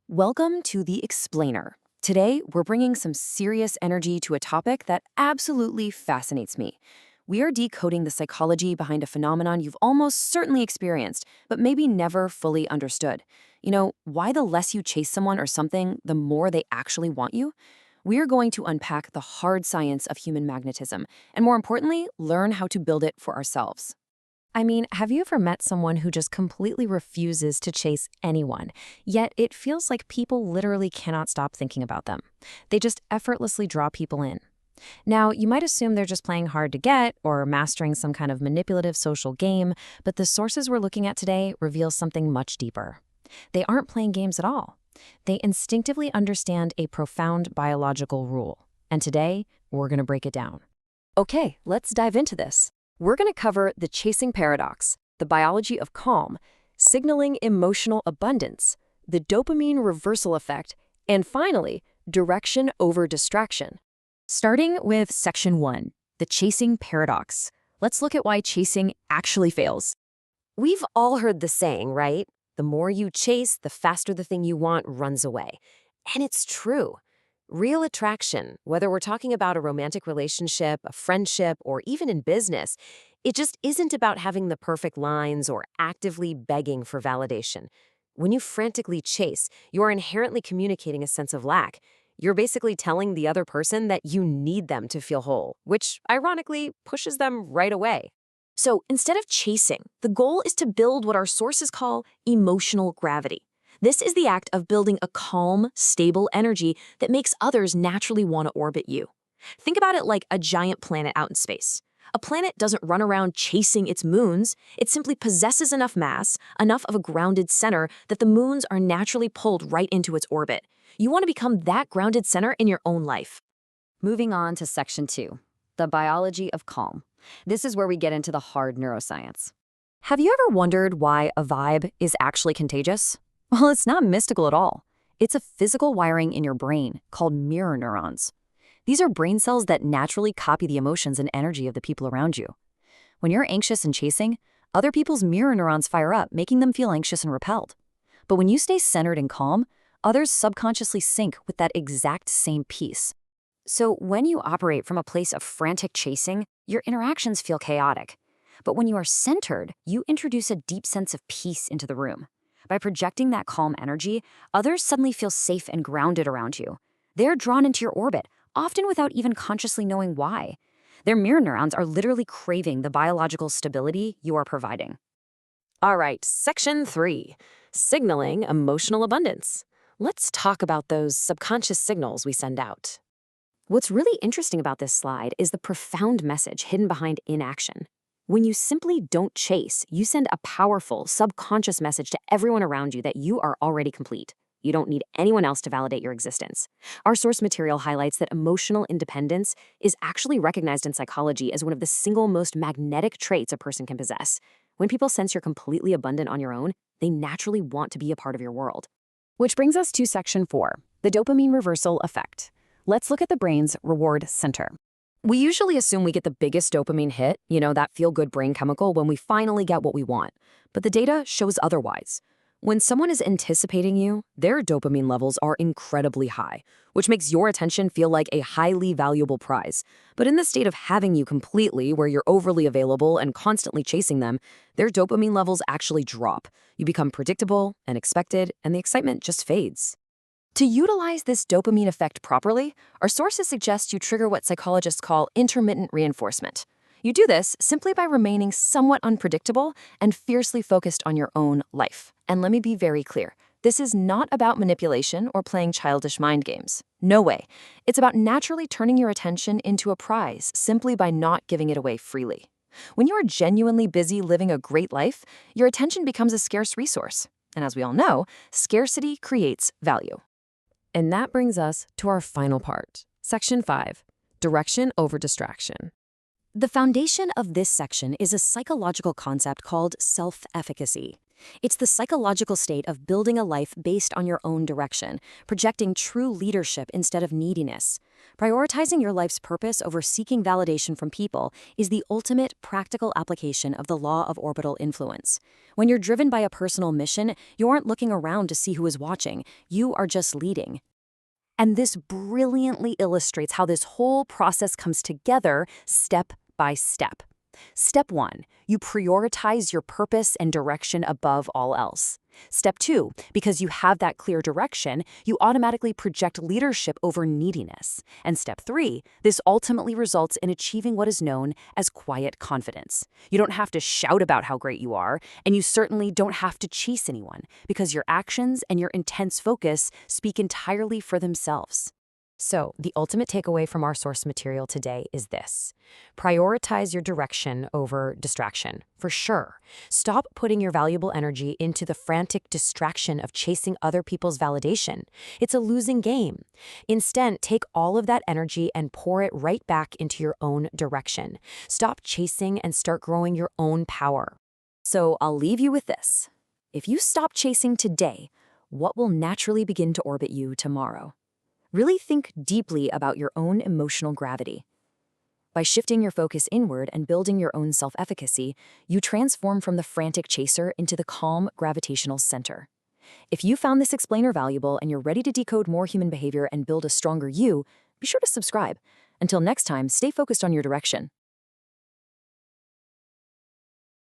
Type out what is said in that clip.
Welcome to The Explainer. Today, we're bringing some serious energy to a topic that absolutely fascinates me. We are decoding the psychology behind a phenomenon you've almost certainly experienced, but maybe never fully understood. Why the less you chase someone or something, the more they actually want you? We're going to unpack the hard science of human magnetism, and more importantly, learn how to build it for ourselves. Have you ever met someone who just completely refuses to chase anyone, yet it feels like people literally cannot stop thinking about them? They just effortlessly draw people in. Now, you might assume they're just playing hard to get or mastering some kind of manipulative social game, but the sources we're looking at today reveal something much deeper. They aren't playing games at all. They instinctively understand a profound biological rule. And today, we're going to break it down. Okay, let's dive into this. We're going to cover the chasing paradox, the biology of calm, signaling emotional abundance, the dopamine reversal effect, and finally, direction over distraction. Starting with Section 1, the chasing paradox. Let's look at why chasing actually fails. We've all heard the saying, right? The more you chase, the faster the thing you want runs away. And it's true. Real attraction, whether we're talking about a romantic relationship, a friendship, or even in business, it just isn't about having the perfect lines or actively begging for validation. When you frantically chase, you're inherently communicating a sense of lack. You're basically telling the other person that you need them to feel whole, which ironically pushes them right away. So instead of chasing, the goal is to build what our sources call emotional gravity. This is the act of building a calm, stable energy that makes others naturally want to orbit you. Think about it like a giant planet out in space. A planet doesn't run around chasing its moons. It simply possesses enough mass, enough of a grounded center, that the moons are naturally pulled right into its orbit. You want to become that grounded center in your own life. Moving on to Section 2, the biology of calm. This is where we get into the hard neuroscience. Have you ever wondered why a vibe is actually contagious? Well, it's not mystical at all. It's a physical wiring in your brain called mirror neurons. These are brain cells that naturally copy the emotions and energy of the people around you. When you're anxious and chasing, other people's mirror neurons fire up, making them feel anxious and repelled. But when you stay centered and calm, others subconsciously sync with that exact same peace. So when you operate from a place of frantic chasing, your interactions feel chaotic. But when you are centered, you introduce a deep sense of peace into the room. By projecting that calm energy, others suddenly feel safe and grounded around you. They're drawn into your orbit, often without even consciously knowing why. Their mirror neurons are literally craving the biological stability you are providing. All right, Section 3, signaling emotional abundance. Let's talk about those subconscious signals we send out. What's really interesting about this slide is the profound message hidden behind inaction. When you simply don't chase, you send a powerful, subconscious message to everyone around you that you are already complete. You don't need anyone else to validate your existence. Our source material highlights that emotional independence is actually recognized in psychology as one of the single most magnetic traits a person can possess. When people sense you're completely abundant on your own, they naturally want to be a part of your world. Which brings us to Section 4, the dopamine reversal effect. Let's look at the brain's reward center. We usually assume we get the biggest dopamine hit, that feel-good brain chemical, when we finally get what we want. But the data shows otherwise. When someone is anticipating you, their dopamine levels are incredibly high, which makes your attention feel like a highly valuable prize. But in the state of having you completely, where you're overly available and constantly chasing them, their dopamine levels actually drop. You become predictable and expected, and the excitement just fades. To utilize this dopamine effect properly, our sources suggest you trigger what psychologists call intermittent reinforcement. You do this simply by remaining somewhat unpredictable and fiercely focused on your own life. And let me be very clear, this is not about manipulation or playing childish mind games. No way. It's about naturally turning your attention into a prize simply by not giving it away freely. When you are genuinely busy living a great life, your attention becomes a scarce resource. And as we all know, scarcity creates value. And that brings us to our final part, Section 5, direction over distraction. The foundation of this section is a psychological concept called self-efficacy. It's the psychological state of building a life based on your own direction, projecting true leadership instead of neediness. Prioritizing your life's purpose over seeking validation from people is the ultimate practical application of the law of orbital influence. When you're driven by a personal mission, you aren't looking around to see who is watching, you are just leading. And this brilliantly illustrates how this whole process comes together step by step. Step 1, you prioritize your purpose and direction above all else. Step 2, because you have that clear direction, you automatically project leadership over neediness. And step 3, this ultimately results in achieving what is known as quiet confidence. You don't have to shout about how great you are, and you certainly don't have to chase anyone, because your actions and your intense focus speak entirely for themselves. So, the ultimate takeaway from our source material today is this. Prioritize your direction over distraction, for sure. Stop putting your valuable energy into the frantic distraction of chasing other people's validation. It's a losing game. Instead, take all of that energy and pour it right back into your own direction. Stop chasing and start growing your own power. So, I'll leave you with this. If you stop chasing today, what will naturally begin to orbit you tomorrow? Really think deeply about your own emotional gravity. By shifting your focus inward and building your own self-efficacy, you transform from the frantic chaser into the calm gravitational center. If you found this explainer valuable and you're ready to decode more human behavior and build a stronger you, be sure to subscribe. Until next time, stay focused on your direction.